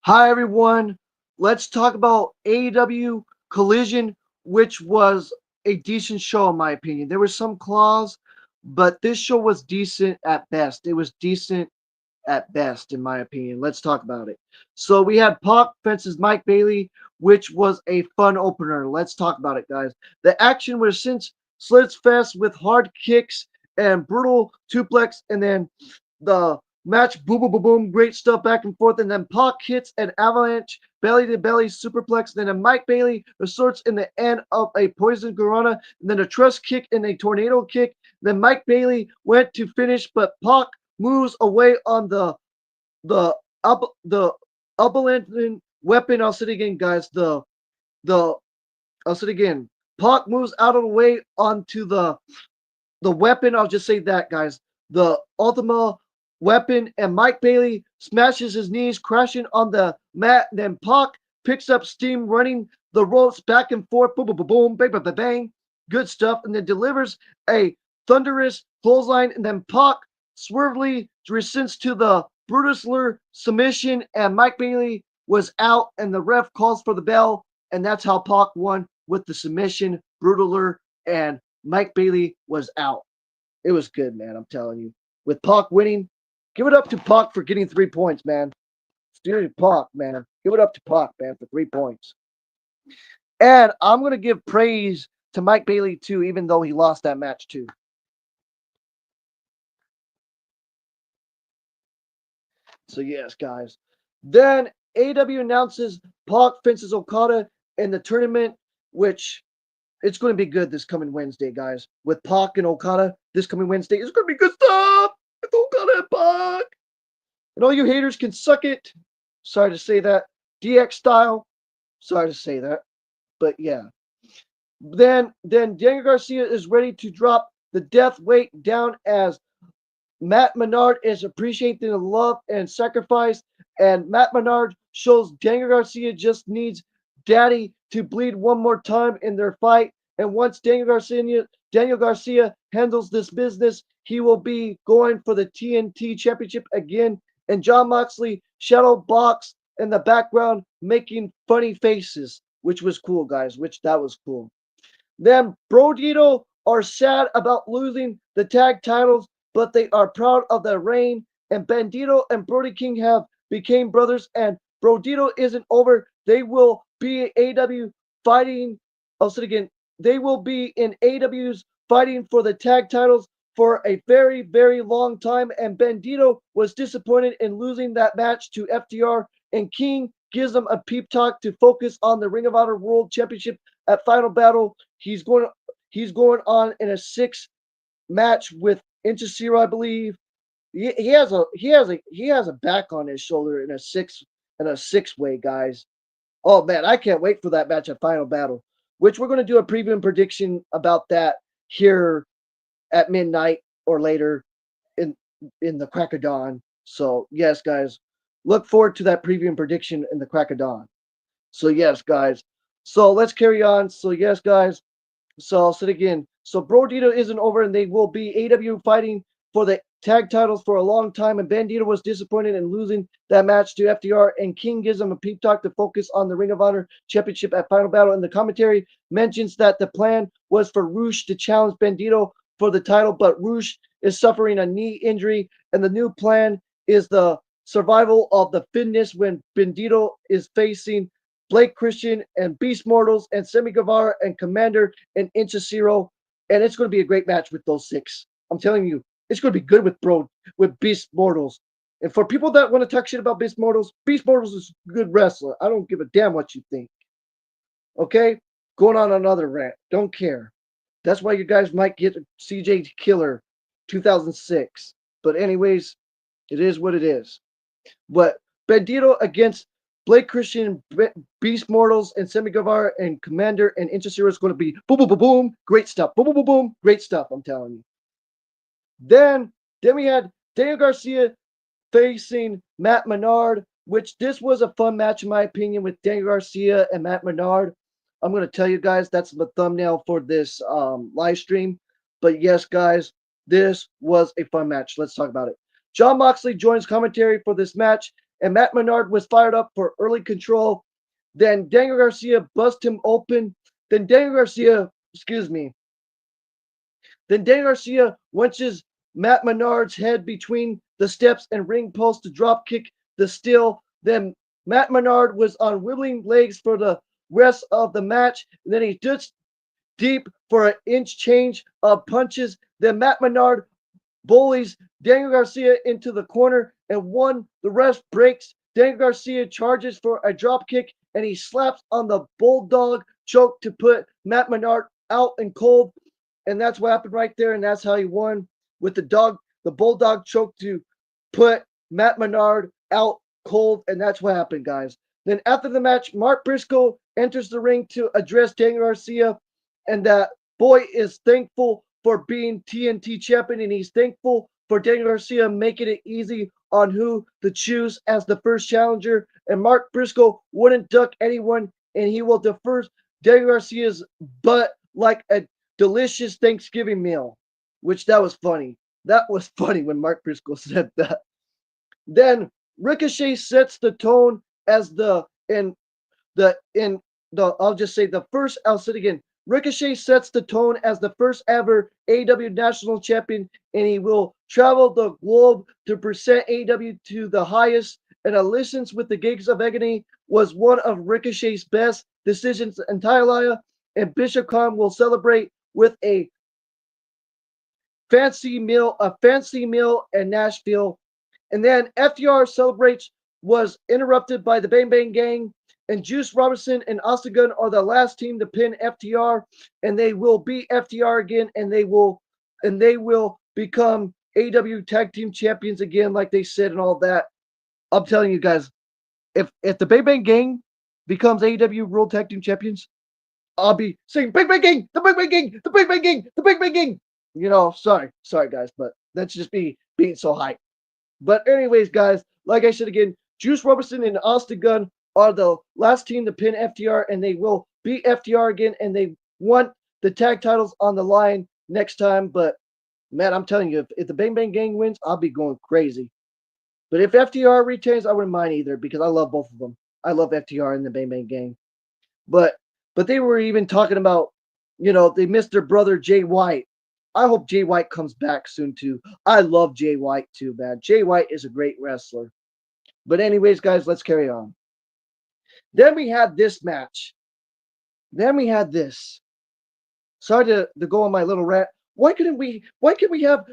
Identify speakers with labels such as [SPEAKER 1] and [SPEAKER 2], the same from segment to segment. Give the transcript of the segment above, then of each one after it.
[SPEAKER 1] Hi, everyone. Let's talk about AEW Collision, which was a decent show, in my opinion. There were some flaws, but this show was decent at best. It was decent at best, in my opinion. Let's talk about it. So we had Pac versus Mike Bailey, which was a fun opener. Let's talk about it, guys. The action was since Slits Fest with hard kicks and brutal suplex, and then the match boom boom boom boom, great stuff back and forth, and then Pac hits an avalanche belly to belly superplex, then a Mike Bailey resorts in the end of a poison corona, and then a truss kick and a tornado kick. Then Mike Bailey went to finish, but Pac moves away on the the Abelanthan weapon. I'll say it again, guys. The I'll say it again. Pac moves out of the way onto the weapon. I'll just say that, guys. The Ultima weapon, and Mike Bailey smashes his knees, crashing on the mat. Then Pac picks up steam, running the ropes back and forth. Boom, boom, boom, boom, bang, bang, bang, bang. Good stuff. And then delivers a thunderous clothesline. And then Pac swervely rescinds to the Brutusler submission. And Mike Bailey was out, and the ref calls for the bell. And that's how Pac won with the submission. Brutaler and Mike Bailey was out. It was good, man. I'm telling you. With Pac winning, give it up to Pac for getting 3 points, man. Steering Pac, man. Give it up to Pac, man, for 3 points. And I'm gonna give praise to Mike Bailey too, even though he lost that match too. So yes, guys. Then AW announces Pac fences Okada in the tournament, which it's going to be good this coming Wednesday, guys. With Pac and Okada this coming Wednesday, it's going to be good stuff. With Okada and Pac. And all you haters can suck it. Sorry to say that. DX style. Sorry to say that. But yeah. Then Daniel Garcia is ready to drop the death weight down as Matt Menard is appreciating the love and sacrifice. And Matt Menard shows Daniel Garcia just needs Daddy to bleed one more time in their fight. And once Daniel Garcia handles this business, he will be going for the TNT Championship again. And John Moxley shadow box in the background making funny faces, which was cool, guys. Which that was cool. Then Brodito are sad about losing the tag titles, but they are proud of their reign. And Bandito and Brody King have became brothers, and Brodito isn't over. They will be AW fighting. I'll say it again. They will be in AW's fighting for the tag titles for a very, very long time. And Bandito was disappointed in losing that match to FTR. And King gives them a peep talk to focus on the Ring of Honor World Championship at Final Battle. He's going on in a six match with Inchasiro, I believe. He has a back on his shoulder in a six way, guys. Oh man, I can't wait for that match at Final Battle, which we're going to do a preview and prediction about that here at midnight or later in in the crack of dawn. So yes, guys, look forward to that preview and prediction in the crack of dawn. So yes, guys. So let's carry on. So yes, guys. So I'll say it again. So Brodito isn't over, and they will be AW fighting for the tag titles for a long time. And Bandito was disappointed in losing that match to FTR. And King gives them a peep talk to focus on the Ring of Honor Championship at Final Battle. And the commentary mentions that the plan was for Roosh to challenge Bandito for the title, but Roosh is suffering a knee injury, and the new plan is the survival of the fitness when Bandito is facing Blake Christian and Beast Mortals and Semi Guevara and Commander and Inchasiro. And it's going to be a great match with those six. I'm telling you, it's going to be good with Beast Mortals. And for people that want to talk shit about Beast Mortals is a good wrestler. I don't give a damn what you think. Okay? Going on another rant. Don't care. That's why you guys might get CJ Killer 2006. But anyways, it is what it is. But Bandito against Blake Christian, Beast Mortals, and Semi Guevara, and Commander, and Inchasiro is going to be boom, boom, boom, boom. Great stuff. Boom, boom, boom, boom. Great stuff, I'm telling you. Then we had Daniel Garcia facing Matt Menard, which this was a fun match, in my opinion, with Daniel Garcia and Matt Menard. I'm going to tell you guys that's the thumbnail for this live stream. But yes, guys, this was a fun match. Let's talk about it. John Moxley joins commentary for this match, and Matt Menard was fired up for early control. Then Daniel Garcia bust him open. Then Daniel Garcia, excuse me, then Daniel Garcia wenches Matt Menard's head between the steps and ring post to drop kick the steal. Then Matt Menard was on wibbling legs for the rest of the match. And then he touched deep for an inch change of punches. Then Matt Menard bullies Daniel Garcia into the corner, and the ref breaks. Daniel Garcia charges for a drop kick, and he slaps on the bulldog choke to put Matt Menard out and cold. And that's what happened right there, and that's how he won with the bulldog choke to put Matt Menard out cold, and that's what happened, guys. Then after the match, Mark Briscoe enters the ring to address Daniel Garcia, and that boy is thankful for being TNT champion, and he's thankful for Daniel Garcia making it easy on who to choose as the first challenger. And Mark Briscoe wouldn't duck anyone, and he will defer Daniel Garcia's butt like a delicious Thanksgiving meal, which that was funny. That was funny when Mark Briscoe said that. Then Ricochet sets the tone as I'll just say the first. I'll say it again. Ricochet sets the tone as the first ever AEW National Champion, and he will travel the globe to present AEW to the highest. And a Listens with the Gigs of Agony was one of Ricochet's best decisions in Thailand, and Bishop Khan will celebrate with a fancy meal in Nashville. And then FTR celebrates was interrupted by the Bang Bang Gang, and Juice Robinson and Austin Gunn are the last team to pin FTR, and they will beat FTR again, and they will become AEW Tag Team Champions again, like they said, and all that. I'm telling you guys, if the Bang Bang Gang becomes AEW World Tag Team Champions, I'll be saying Bang Bang Gang, the Bang Bang Gang, the Bang Bang Gang, the Bang Bang Gang. Sorry guys, but that's just me being so hyped. But anyways, guys, like I said again, Juice Robinson and Austin Gunn are the last team to pin FTR, and they will beat FTR again, and they want the tag titles on the line next time. But man, I'm telling you, if the Bang Bang Gang wins, I'll be going crazy. But if FTR retains, I wouldn't mind either, because I love both of them. I love FTR and the Bang Bang Gang. But they were even talking about, they missed their brother Jay White. I hope Jay White comes back soon too. I love Jay White too, man. Jay White is a great wrestler. But anyways, guys, let's carry on. Then we had this match. Then we had this. Sorry to go on my little rant. Why can't we have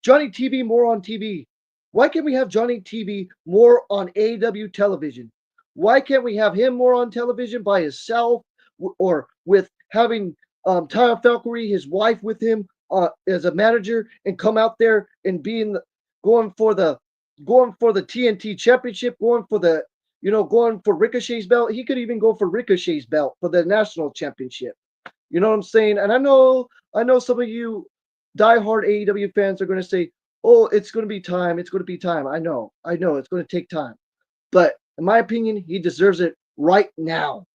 [SPEAKER 1] Johnny TV more on TV? Why can't we have Johnny TV more on AEW television? Why can't we have him more on television by himself, or with having Tara Valkyrie, his wife, with him as a manager, and come out there and going for the TNT championship, going for Ricochet's belt. He could even go for Ricochet's belt for the national championship. You know what I'm saying? And I know some of you diehard AEW fans are going to say, "Oh, it's going to be time. It's going to be time." I know it's going to take time. But in my opinion, he deserves it right now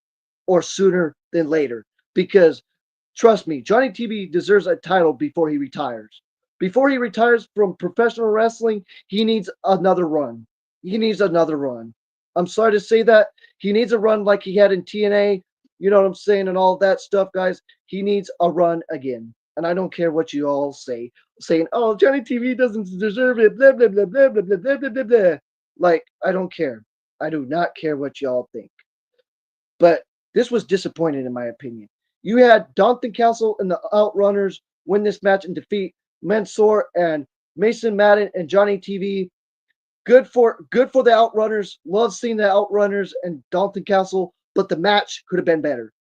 [SPEAKER 1] or sooner than later, because trust me, Johnny TV deserves a title before he retires. Before he retires from professional wrestling, he needs another run. I'm sorry to say that. He needs a run like he had in TNA, you know what I'm saying, and all that stuff, guys. He needs a run again. And I don't care what you all say, saying, "Oh, Johnny TV doesn't deserve it, blah, blah, blah, blah, blah, blah, blah, blah, blah, blah." Like, I don't care. I do not care what y'all think. But this was disappointing, in my opinion. You had Dalton Castle and the Outrunners win this match and defeat Mansoor and Mason Madden and Johnny TV. Good for the Outrunners. Love seeing the Outrunners and Dalton Castle, but the match could have been better.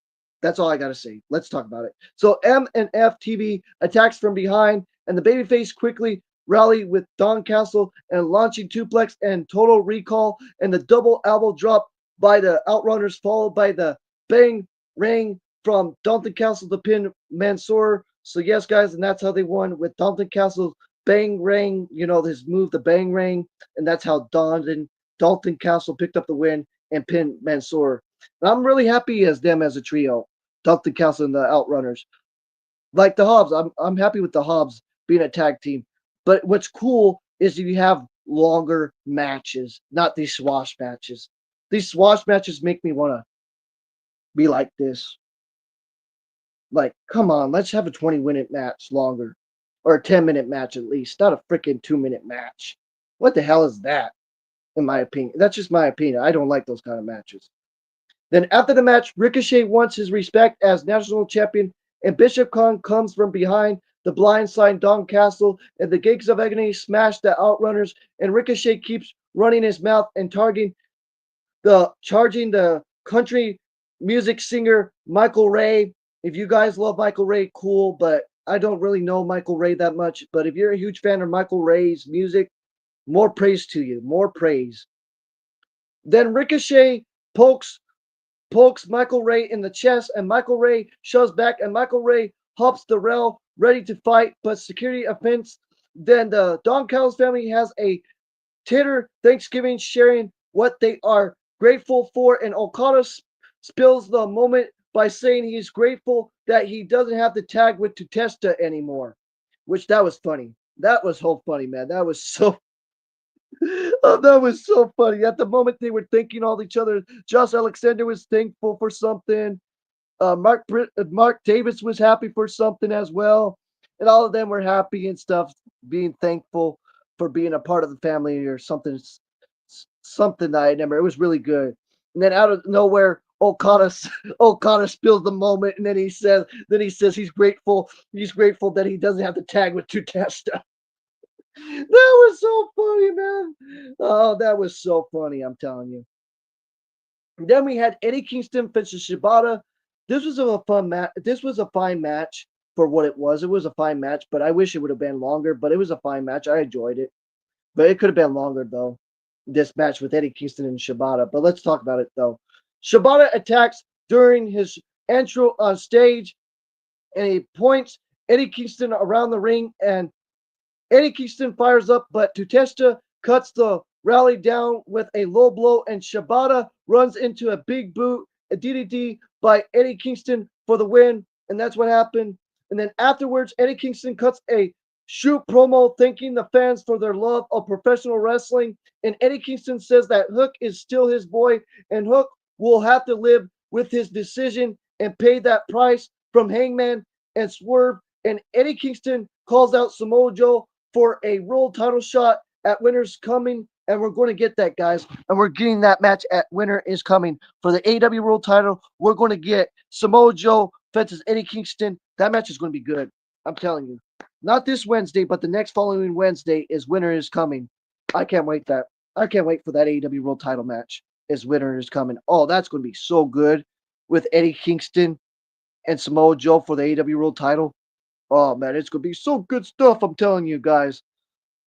[SPEAKER 1] That's all I got to say. Let's talk about it. So M&F TV attacks from behind, and the babyface quickly rally with Don Castle and launching suplex and total recall, and the double elbow drop by the Outrunners, followed by the bang ring from Dalton Castle to pin Mansoor. So yes, guys, and that's how they won, with Dalton Castle's bang ring, his move, the bang ring, and that's how Dalton Castle picked up the win and pinned Mansoor. And I'm really happy as them as a trio, Dalton Castle and the Outrunners. Like the Hobbs, I'm happy with the Hobbs being a tag team. But what's cool is you have longer matches, not these swash matches. These swash matches make me want to be like this. Like, come on, let's have a 20-minute match longer, or a 10-minute match at least, not a freaking 2-minute match. What the hell is that? In my opinion, that's just my opinion. I don't like those kind of matches. Then after the match, Ricochet wants his respect as national champion, and Bishop Kong comes from behind the blindside Don Castle, and the Gigs of Agony smash the Outrunners, and Ricochet keeps running his mouth and charging the country music singer Michael Ray. If you guys love Michael Ray, cool, but I don't really know Michael Ray that much. But if you're a huge fan of Michael Ray's music, more praise to you, more praise. Then Ricochet pokes Michael Ray in the chest, and Michael Ray shoves back, and Michael Ray hops the rail, ready to fight, but security offense. Then the Don Callis family has a titter Thanksgiving, sharing what they are grateful for, and Okada spills the moment by saying he's grateful that he doesn't have to tag with Tutesta anymore, which that was funny. That was so funny, man. That was so oh, that was so funny. At the moment they were thanking all each other. Josh Alexander was thankful for something. Mark Davis was happy for something as well, and all of them were happy and stuff, being thankful for being a part of the family or something. Something that I remember. It was really good. And then out of nowhere, Okada Okada spills the moment, and then he says he's grateful. He's grateful that he doesn't have to tag with Tutesta. That was so funny, man. Oh, that was so funny. I'm telling you. Then we had Eddie Kingston versus Shibata. This was a fun match. This was a fine match for what it was. It was a fine match, but I wish it would have been longer. But it was a fine match. I enjoyed it, but it could have been longer though. This match with Eddie Kingston and Shibata. But let's talk about it though. Shibata attacks during his intro on stage, and he points Eddie Kingston around the ring, and Eddie Kingston fires up, but Tutesta cuts the rally down with a low blow, and Shibata runs into a big boot, a DDT by Eddie Kingston for the win, and that's what happened. And then afterwards, Eddie Kingston cuts a shoot promo thanking the fans for their love of professional wrestling, and Eddie Kingston says that Hook is still his boy, and Hook will have to live with his decision and pay that price from Hangman and Swerve. And Eddie Kingston calls out Samoa Joe for a world title shot at Winter's Coming, and we're going to get that, guys. And we're getting that match at Winter is Coming for the AEW World Title. We're going to get Samoa Joe versus Eddie Kingston. That match is going to be good. I'm telling you. Not this Wednesday, but the next following Wednesday is Winter is Coming. I can't wait that. I can't wait for that AEW World Title match. As Winter is Coming. Oh, that's going to be so good with Eddie Kingston and Samoa Joe for the AEW World Title. Oh man, it's gonna be so good stuff. I'm telling you guys.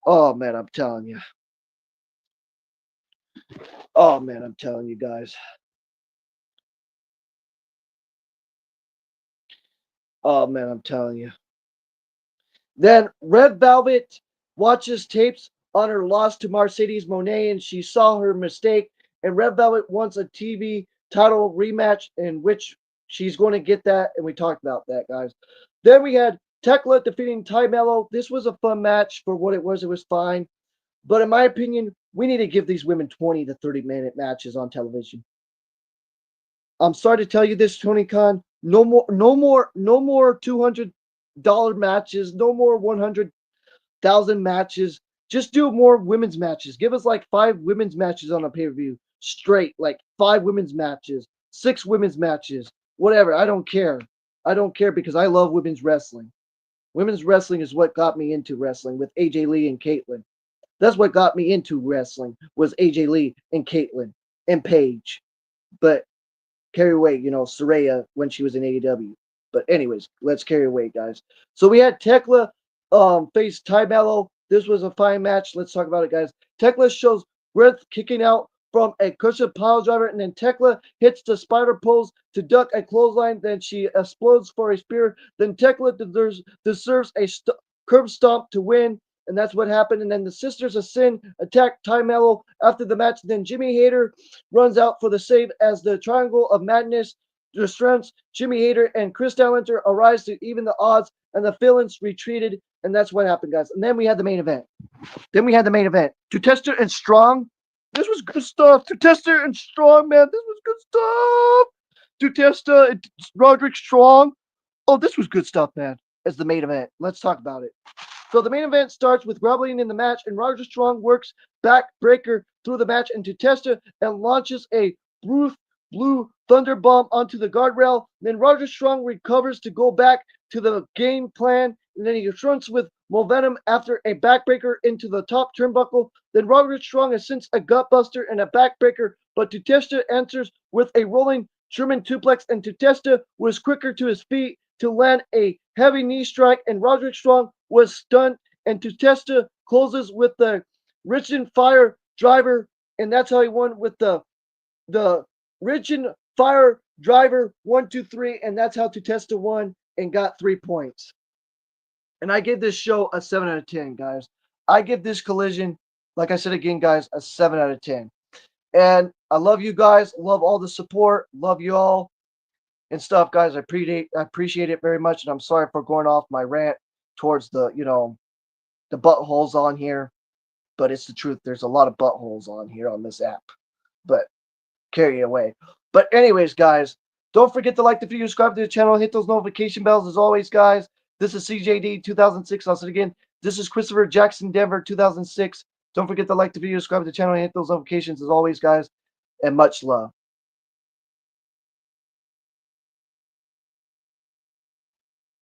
[SPEAKER 1] Oh man, I'm telling you. Oh man, I'm telling you guys. Oh man, I'm telling you. Then Red Velvet watches tapes on her loss to Mercedes Moné, and she saw her mistake. And Red Velvet wants a TV title rematch, in which she's going to get that. And we talked about that, guys. Then we had Tekla defeating Ty Mello. This was a fun match for what it was. It was fine. But in my opinion, we need to give these women 20 to 30-minute matches on television. I'm sorry to tell you this, Tony Khan. No more $200 matches. No more 100,000 matches. Just do more women's matches. Give us like 5 women's matches on a pay-per-view straight. Like 5 women's matches, 6 women's matches, whatever. I don't care. I don't care because I love women's wrestling. Women's wrestling is what got me into wrestling with AJ Lee and Caitlyn. That's what got me into wrestling was AJ Lee and Caitlyn and Paige. But carry away, Saraya when she was in AEW. But anyways, let's carry away, guys. So we had Tekla face Ty Mello. This was a fine match. Let's talk about it, guys. Tekla shows breath kicking out from a cushion pile driver, and then Tekla hits the spider pose to duck a clothesline. Then she explodes for a spear. Then Tekla deserves a curb stomp to win. And that's what happened. And then the Sisters of Sin attack Ty Mello after the match. Then Jimmy Hayter runs out for the save as the Triangle of Madness distress. Jimmy Hayter and Chris Statlander arise to even the odds, and the villains retreated. And that's what happened, guys. And then we had the main event. Tutester and Strong. This was good stuff. Tutester and Strong, man. This was good stuff. Tutester and Roderick Strong. Oh, this was good stuff, man. As the main event. Let's talk about it. So the main event starts with rumbling in the match, and Roderick Strong works backbreaker through the match into Testa and launches a blue thunder bomb onto the guardrail. Then Roderick Strong recovers to go back to the game plan, and then he fronts with momentum after a backbreaker into the top turnbuckle. Then Roderick Strong ascends a gutbuster and a backbreaker, but Tutesta answers with a rolling German suplex, and Tutesta was quicker to his feet to land a heavy knee strike, and Roderick Strong was stunned, and Tutesta closes with the Richmond Fire Driver, and that's how he won with the Richmond Fire Driver 1, 2, 3, and that's how Tutesta won and got 3 points. And I give this show a 7 out of 10, guys. I give this collision, like I said again, guys, a 7 out of 10. And I love you guys. Love all the support. Love you all and stuff, guys. I appreciate it very much. And I'm sorry for going off my rant towards the buttholes on here. But it's the truth. There's a lot of buttholes on here on this app. But carry it away. But anyways, guys, don't forget to like the video, subscribe to the channel, hit those notification bells as always, guys. This is CJD 2006. I'll say it again. This is Christopher Jackson Denver 2006. Don't forget to like the video, subscribe to the channel, and hit those notifications as always, guys. And much love.